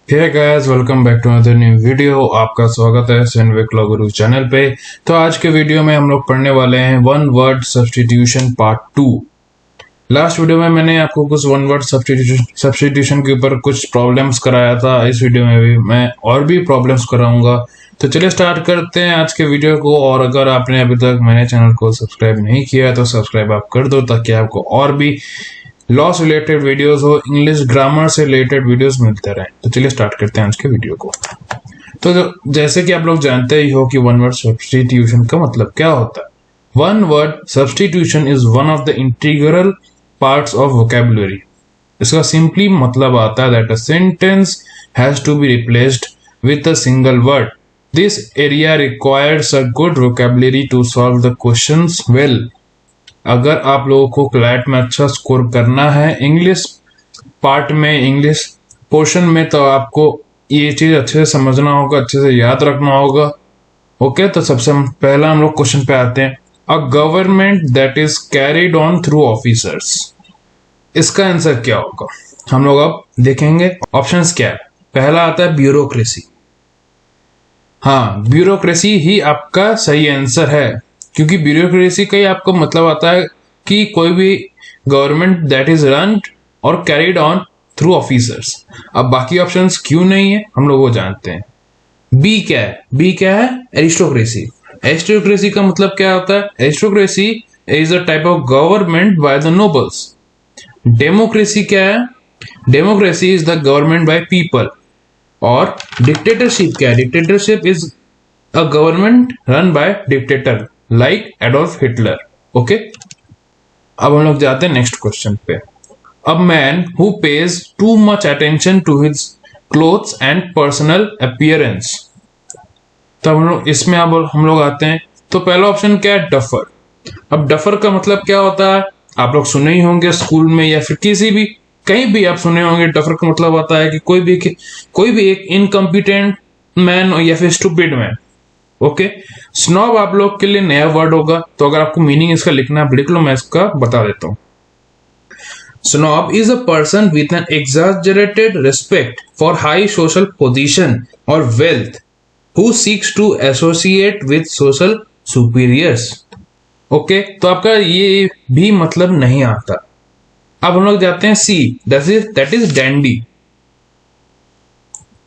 Hey guys, welcome back to another new video. आपका स्वागत है सैनविक लॉ गुरु चैनल पे। तो आज के वीडियो में हम लोग पढ़ने वाले हैं one word substitution part 2। Last video में मैंने आपको कुछ वन वर्ड सब्स्टिट्यूशन के ऊपर कुछ प्रॉब्लम्स कराया था। इस वीडियो में भी मैं और भी प्रॉब्लम्स कराऊंगा। तो चलिए स्टार्ट करते हैं आज के वीडियो को। और अगर आपने अभी तक मेरे चैनल को सब्सक्राइब नहीं किया तो सब्सक्राइब आप कर दो, ताकि आपको और भी लॉ से रिलेटेड वीडियोस हो, इंग्लिश ग्रामर से रिलेटेड वीडियोस मिलते रहे। तो चलिए स्टार्ट करते हैं आज के वीडियो को। तो जैसे कि आप लोग जानते ही हो कि वन वर्ड सब्स्टिट्यूशन का मतलब क्या होता है। One word substitution is one of the integral parts of vocabulary. इसका सिंपली मतलब आता है that a sentence has to be replaced with a single word. This area requires a good vocabulary to solve the questions well. अगर आप लोगों को CLAT में अच्छा स्कोर करना है इंग्लिश पार्ट में, इंग्लिश पोर्शन में, तो आपको ये चीज अच्छे से समझना होगा, अच्छे से याद रखना होगा। ओके, तो सबसे पहला हम लोग क्वेश्चन पे आते हैं। A government that is carried on through officers, इसका आंसर क्या होगा हम लोग अब देखेंगे। ऑप्शंस क्या है। पहला आता है ब्यूरोक्रेसी। हाँ, ब्यूरोक्रेसी ही आपका सही आंसर है, क्योंकि ब्यूरोक्रेसी का ही आपको मतलब आता है कि कोई भी गवर्नमेंट दैट इज रन और कैरिड ऑन थ्रू ऑफिसर्स। अब बाकी ऑप्शंस क्यों नहीं है हम लोग वो जानते हैं। बी क्या है। बी क्या है? एरिस्टोक्रेसी। एरिस्टोक्रेसी का मतलब क्या होता है? Aristocracy is a type of government by the nobles. Democracy क्या है? Democracy is the government by people. और डिक्टेटरशिप क्या है? Dictatorship is a government run by dictator like Adolf Hitler. Okay, अब हम लोग जाते हैं नेक्स्ट क्वेश्चन पे। A man who pays too much attention to his clothes and personal appearance. तब इसमें अब हम लोग आते हैं। तो पहला ऑप्शन क्या है? डफर। अब डफर का मतलब क्या होता है? आप लोग सुने ही होंगे स्कूल में या फिर किसी भी कहीं भी आप सुने होंगे। डफर का मतलब आता है कि कोई भी एक इनकम्पिटेंट मैन या फिर स्टूपिड मैन। ओके, स्नॉब आप लोग के लिए नया वर्ड होगा, तो अगर आपको मीनिंग इसका लिखना है लिख लो, मैं इसका बता देता हूं। Snob is a person with an exaggerated respect for high social position और wealth who seeks to associate with social superiors. Okay, तो आपका ये भी मतलब नहीं आता। अब हम लोग जाते हैं सी, दैट इज डैंडी।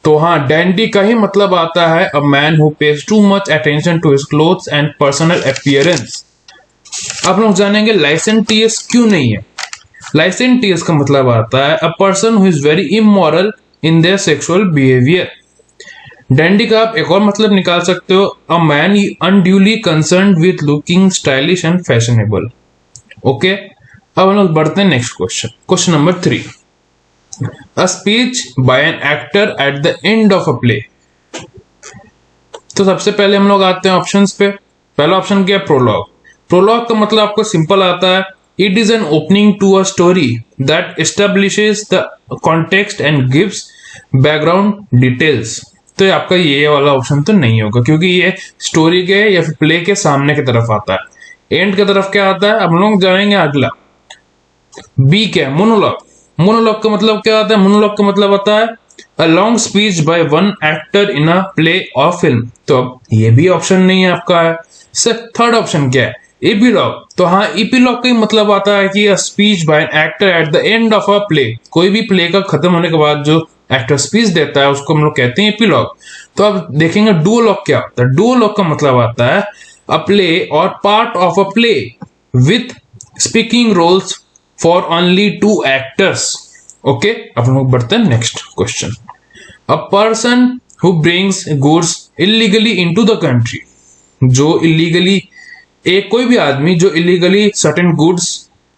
तो हाँ, डैंडी का ही मतलब आता है a man who pays too much attention to his clothes and personal appearance. अब लोग जानेंगे लाइसेंटियस क्यों नहीं है। लाइसेंटियस का मतलब आता है a person who is very immoral in their sexual behaviour. Dandy का आप एक और मतलब निकाल सकते हो, a man unduly concerned with looking stylish and fashionable. Okay, अब हम लोग बढ़ते हैं next question. Question number 3, a speech by an actor at the end of a play। तो सबसे पहले हम लोग आते हैं ऑप्शंस पे। पहला ऑप्शन क्या है? प्रोलॉग। प्रोलॉग का मतलब आपको सिंपल आता है, it is an opening to a story that establishes the context and gives background details. तो आपका ये वाला ऑप्शन तो नहीं होगा, क्योंकि ये स्टोरी के या फिर प्ले के सामने की तरफ आता है। एंड की तरफ क्या आता है? अब हम लोग जाएंगे अगला। बी क्या है? मोनोलॉग। मोनोलॉग का मतलब क्या आता है? मोनोलॉग का मतलब आता है a long speech by one actor in a play और फिल्म। तो अब ये भी ऑप्शन नहीं है आपका है। सर थर्ड ऑप्शन क्या है? एपिलॉग। तो हाँ, एपिलॉग का ही मतलब आता है कि a speech bye an actor at the end of a play. कोई भी प्ले का खत्म होने के बाद जो एक्टर स्पीच देता है उसको हम लोग कहते हैं एपिलॉग। तो अब देखेंगे डुओलॉग क्या होता है। डुओलॉग का मतलब आता है अ प्ले और part of a play with speaking roles for only two actors. Okay, अब हम लोग बढ़ते हैं next question. A person who brings goods illegally into the country. जो इलीगली, एक कोई भी आदमी जो इलीगली सर्टेन गुड्स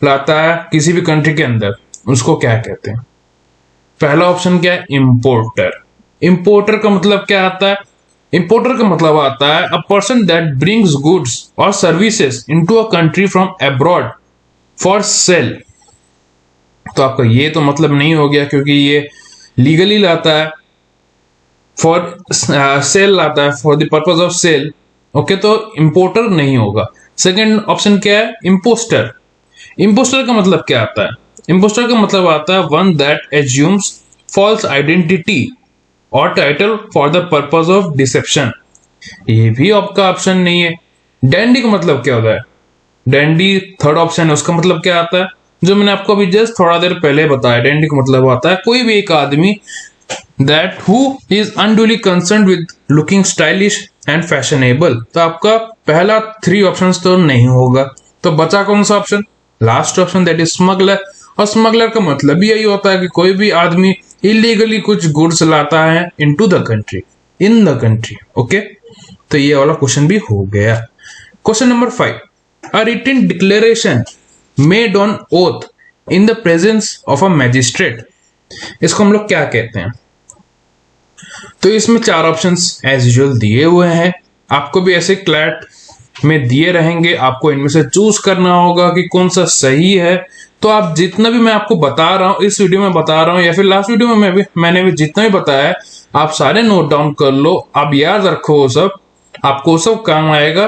लाता है किसी भी कंट्री के अंदर, उसको क्या कहते हैं? पहला ऑप्शन क्या है? इंपोर्टर। इंपोर्टर का मतलब क्या आता है? इंपोर्टर का मतलब आता है a person that brings goods और services into a country from abroad for sale. तो आपका ये तो मतलब नहीं हो गया, क्योंकि ये लीगली लाता है, फॉर सेल लाता है, for the purpose of sale. Okay, तो इंपोर्टर नहीं होगा। सेकंड ऑप्शन क्या है? इम्पोस्टर। इम्पोस्टर का मतलब क्या आता है? इम्पोस्टर का मतलब आता है one that assumes false identity और title for the purpose of deception, ये भी आपका ऑप्शन नहीं है। डैंडी का मतलब क्या होता है? डैंडी थर्ड ऑप्शन है, उसका मतलब क्या आता है? जो मैंने आपको अभी जस्ट थोड़ा देर पहले बताया, डैंडी का मतलब आता है कोई भी एक आदमी that who is unduly concerned with looking stylish and fashionable। तो आपका पहला 3 ऑप्शंस तो नहीं होगा, तो बचा कौन सा option? Last option, that is smuggler. और स्मगलर का मतलब भी यही होता है कि कोई भी आदमी इलीगली कुछ गुड्स लाता है into the country, in the country. Okay, तो ये वाला क्वेश्चन भी हो गया। Question number 5, a written declaration made on oath in the presence of a magistrate, इसको हम लोग क्या कहते हैं? तो इसमें 4 ऑप्शंस एज यूजुअल दिए हुए हैं, आपको भी ऐसे क्लैट में दिए रहेंगे, आपको इनमें से चूज करना होगा कि कौन सा सही है। तो आप जितना भी मैं आपको बता रहा हूं, इस वीडियो में बता रहा हूं या फिर लास्ट वीडियो में मैंने भी जितना भी बताया है, आप सारे नोट डाउन कर लो, आप याद रखो वो सब, आपको सब काम आएगा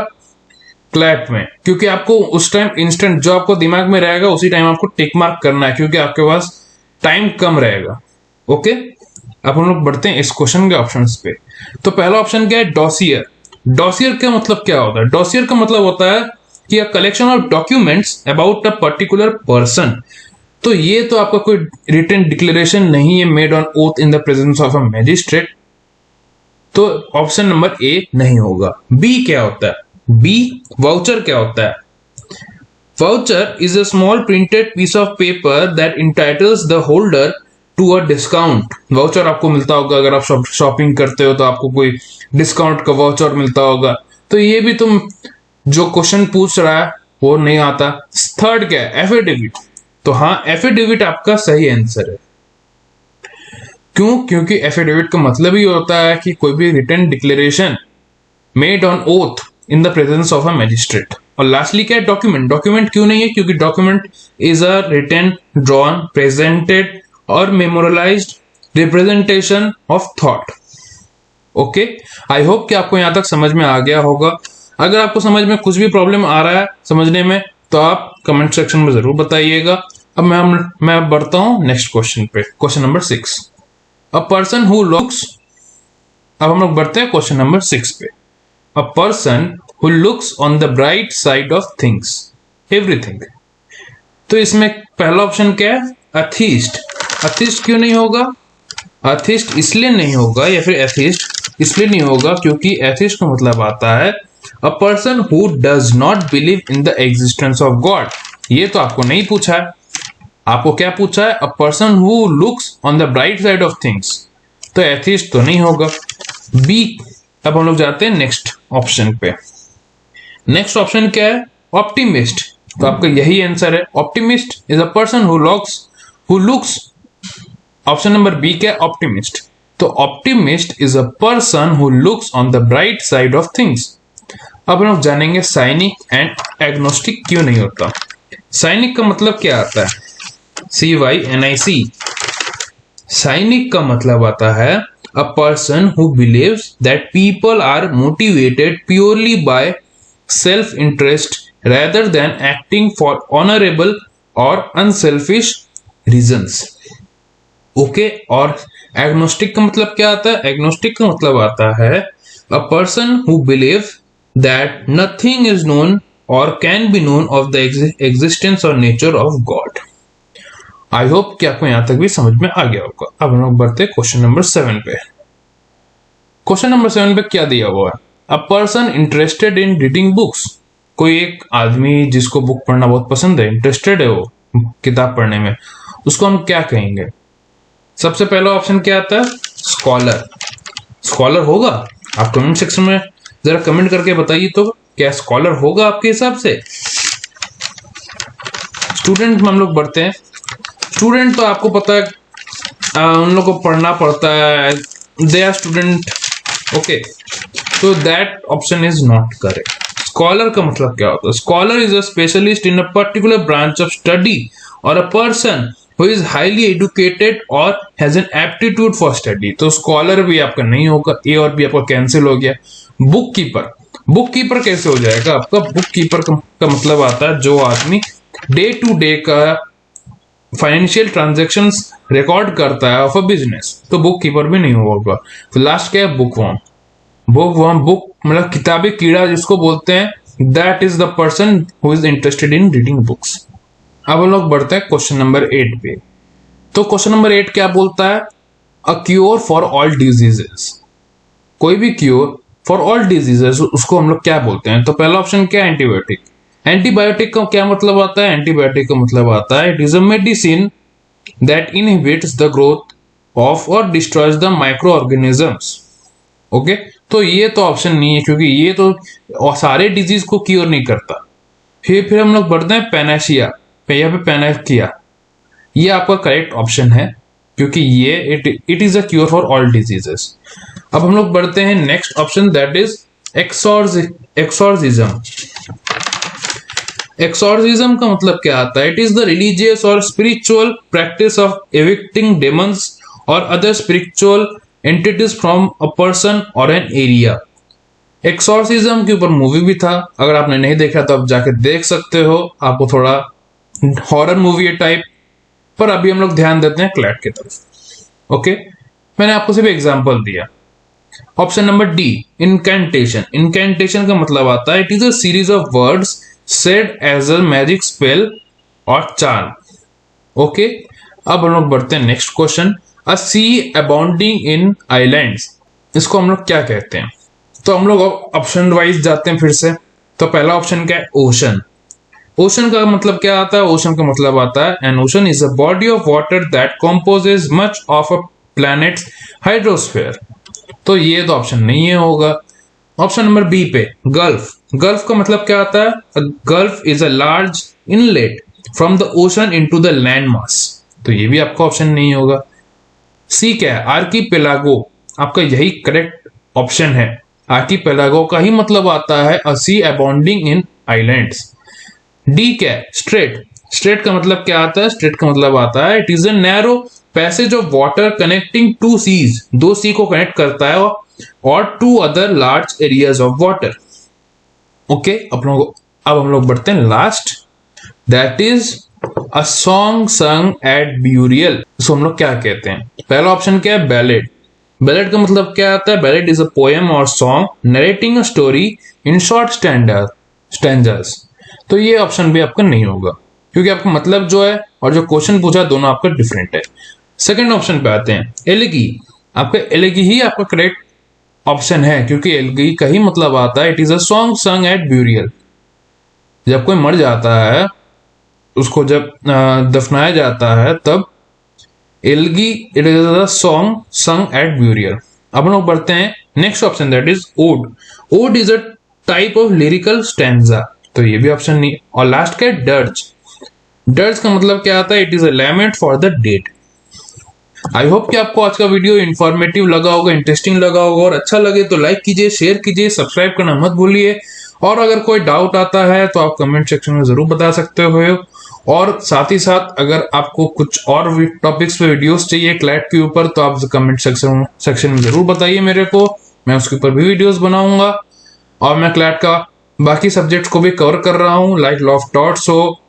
क्लैट में, क्योंकि आपको उस टाइम इंस्टेंट जो आपको दिमाग में रहेगा उसी टाइम आपको टिक मार्क करना है, क्योंकि आपके पास टाइम कम रहेगा। ओके, अब हम लोग बढ़ते हैं इस क्वेश्चन के ऑप्शंस पे। तो पहला ऑप्शन क्या है? डॉसियर। डॉसियर का मतलब क्या होता है? डॉसियर का मतलब होता है कि a collection of documents about a particular person. तो ये तो आपका कोई रिटन डिक्लेरेशन नहीं है made on oath in the presence of a magistrate, तो ऑप्शन नंबर ए नहीं होगा। बी क्या होता है? बी वाउचर क्या होता है? Voucher is a small printed piece of paper that entitles the holder to a discount. Voucher आपको मिलता होगा अगर आप शॉपिंग करते हो, तो आपको कोई डिस्काउंट का वाउचर मिलता होगा। तो ये भी तुम जो क्वेश्चन पूछ रहा है वो नहीं आता। थर्ड क्या है? एफिडेविट। तो हाँ, एफिडेविट आपका सही आंसर है। क्यों? क्योंकि एफिडेविट का मतलब ही होता है कि कोई भी written declaration made on oath in the presence of a magistrate. और लास्टली क्या है? डॉक्यूमेंट। डॉक्यूमेंट क्यों नहीं है? क्योंकि document is a written, drawn, presented or memorialized representation of thought. Okay, I hope कि आपको यहां तक समझ में आ गया होगा। अगर आपको समझ में कुछ भी प्रॉब्लम आ रहा है समझने में, तो आप कमेंट सेक्शन में जरूर बताइएगा। अब मैं बढ़ता हूं नेक्स्ट क्वेश्चन पे, question number 6, a person who looks. अब हम लोग बढ़ते हैं क्वेश्चन नंबर 6 पे। अ person who looks on the bright side of things, everything. तो इसमें पहला ऑप्शन क्या है? अथीस्ट। अथीस्ट क्यों नहीं होगा? अथीस्ट इसलिए नहीं होगा, या फिर एथीस्ट इसलिए नहीं होगा क्योंकि एथीस्ट का मतलब आता है a person who does not believe in the existence of God. ये तो आपको नहीं पूछा है, आपको क्या पूछा है? A person who looks on the bright side of things, तो एथीस्ट तो नहीं होगा। बी। अब हम लोग जाते हैं नेक्स्ट ऑप्शन पे। नेक्स्ट ऑप्शन क्या है? ऑप्टिमिस्ट। तो आपका यही आंसर है। Optimist is a person who looks option number B क्या है? ऑप्टिमिस्ट। तो optimist is a person who looks on the bright side of things. अब हम लोग जानेंगे साइनिक एंड एग्नोस्टिक क्यों नहीं होता। साइनिक का मतलब क्या आता है? CYNIC। साइनिक का मतलब आता है a person who believes that people are motivated purely by self interest rather than acting for honorable और unselfish reasons। ओके, और एग्नोस्टिक का मतलब क्या आता है? एग्नोस्टिक का मतलब आता है a person who believe that nothing is known or can be known of the existence or nature of God. I hope कि आपको यहां तक भी समझ में आ गया होगा। अब हम लोग बढ़ते क्वेश्चन नंबर 7 पे। क्वेश्चन नंबर 7 पे क्या दिया हुआ है? A person interested in reading books. कोई एक आदमी जिसको बुक पढ़ना बहुत पसंद है, इंटरेस्टेड है वो किताब पढ़ने में, उसको हम क्या कहेंगे? सबसे पहला ऑप्शन क्या आता है? स्कॉलर। स्कॉलर होगा? आप कमेंट सेक्शन में जरा कमेंट करके बताइए, तो क्या स्कॉलर होगा आपके हिसाब से? स्टूडेंट में हम लोग बढ़ते हैं। स्टूडेंट तो आपको पता है उन लोगों को पढ़ना पड़ता है, दे आर स्टूडेंट। ओके, तो that option is not correct. Scholar का मतलब क्या होता है? Scholar is a specialist in a particular branch of study or a person who is highly educated or has an aptitude for study. तो scholar भी आपका नहीं होगा, ए और बी आपका कैंसिल हो गया। Book keeper. बुक कीपर कैसे हो जाएगा आपका? बुक कीपर का मतलब आता है जो आदमी डे टू डे का फाइनेंशियल ट्रांजैक्शंस रिकॉर्ड करता है ऑफ अ बिजनेस, तो बुक कीपर भी नहीं होगा। तो लास्ट क्या है, book worm. Book worm, book मतलब किताबी कीड़ा जिसको बोलते हैं, that is the person who is interested in reading books. अब हम लोग बढ़ते हैं क्वेश्चन नंबर 8 पे। तो क्वेश्चन नंबर 8 क्या बोलता है, a cure for all diseases. कोई भी क्योर फॉर ऑल डिजीजेस उसको हम लोग क्या बोलते हैं। तो पहला ऑप्शन क्या है, एंटीबायोटिक। एंटीबायोटिक का क्या मतलब आता है, एंटीबायोटिक का मतलब आता है it is a medicine that inhibits the growth of or destroys the micro organisms. Okay, तो ये तो ऑप्शन नहीं है क्योंकि ये तो सारे डिजीज को क्योर नहीं करता। फिर हम लोग बढ़ते हैं पेनाशिया पे, यहाँ पे पेनाकिया, ये आपका करेक्ट ऑप्शन है क्योंकि ये it is a cure for all diseases. अब हम लोग बढ़ते हैं next option, that is exorcism. Exorcism का मतलब क्या आता है, इट इज द रिलीजियस और स्पिरिचुअल प्रैक्टिस ऑफ एविक्टिंग डेमंस और other spiritual entities from a person और एन एरिया। एक्सोर्सिज्म के ऊपर मूवी भी था, अगर आपने नहीं देखा तो आप जाके देख सकते हो, आपको थोड़ा हॉरर मूवी है टाइप, पर अभी हम लोग ध्यान देते हैं क्लैट की तरफ। ओके, मैंने आपको सिर्फ एग्जांपल दिया। Option number D, incantation. Incantation का मतलब आता है it is a series of words said as a magic spell or charm. Okay, अब हम लोग बढ़ते हैं next question, a sea abounding in islands, इसको हम लोग क्या कहते हैं। तो हम लोग ऑप्शन वाइज जाते हैं फिर से। तो पहला ऑप्शन क्या है, ओशन। ओशन का मतलब क्या आता है, ओशन का मतलब आता है N ocean is a body of water that composes much of a planets hydrosphere. तो ये तो ऑप्शन नहीं है होगा। ऑप्शन नंबर बी पे, गल्फ। गल्फ का मतलब क्या आता है, gulf is a large inlet from the ocean into the land mass. तो ये भी आपका ऑप्शन नहीं होगा। सी क्या है, आर्कीपेलागो, आपका यही करेक्ट ऑप्शन है। आर्कीपेलागो का ही मतलब आता है अ sea abounding in islands. D क्या है, स्ट्रेट। स्ट्रेट का मतलब क्या आता है, स्ट्रेट का मतलब आता है it is a narrow passage of water connecting two seas, दो सी को कनेक्ट करता है और two other large areas of water. Okay, अब हम लोग बढ़ते हैं last, that is a song sung at burial. इसको हम लोग क्या कहते हैं। पहला ऑप्शन क्या है, बैलेड। बैलेड का मतलब क्या आता है, बैलेड इज अ पोएम और song narrating a story in short standards. तो ये ऑप्शन भी आपका नहीं होगा क्योंकि आपका मतलब जो है और जो क्वेश्चन पूछा दोनों आपका डिफरेंट है। सेकंड ऑप्शन पे आते हैं, एलेगी। आपका एलेगी ही आपका करेक्ट ऑप्शन है क्योंकि एलेगी का ही मतलब आता है it is a song sung at burial. जब कोई मर जाता है, उसको जब दफनाया जाता है, तब elegy it is a song sung at burial. अब हम लोग बढ़ते हैं next option, that is ode. Ode is a type of lyrical stanza. तो ये भी ऑप्शन नहीं। और लास्ट का डर्ज। डर्ज का मतलब क्या आता है, it is a lament for the dead. I hope कि आपको आज का वीडियो इंफॉर्मेटिव लगा होगा, इंटरेस्टिंग लगा होगा, और अच्छा लगे तो लाइक कीजिए, शेयर कीजिए, सब्सक्राइब करना मत भूलिए। और अगर कोई डाउट आता है तो आप कमेंट सेक्शन में जरूर बता सकते हो। और साथ ही साथ अगर आपको कुछ और टॉपिक्स पे वीडियोस चाहिए क्लैट के ऊपर तो आप कमेंट सेक्शन में जरूर बताइए मेरे को, मैं उसके ऊपर भी वीडियोस बनाऊंगा। और मैं क्लैट का बाकी सब्जेक्ट्स को भी कवर कर रहा हूँ, लाइक लॉ ऑफ टॉर्ट्स हो,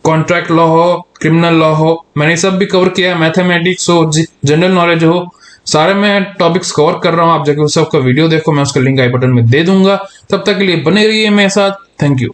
कॉन्ट्रैक्ट लॉ हो, क्रिमिनल लॉ हो, मैंने सब भी कवर किया है, मैथमेटिक्स हो, जनरल नॉलेज हो, सारे मैं टॉपिक्स कवर कर रहा हूँ। आप जाके उस सबका वीडियो देखो, मैं उसका लिंक आई बटन में दे दूंगा। तब तक के लिए बने रहिए मेरे साथ। Thank you.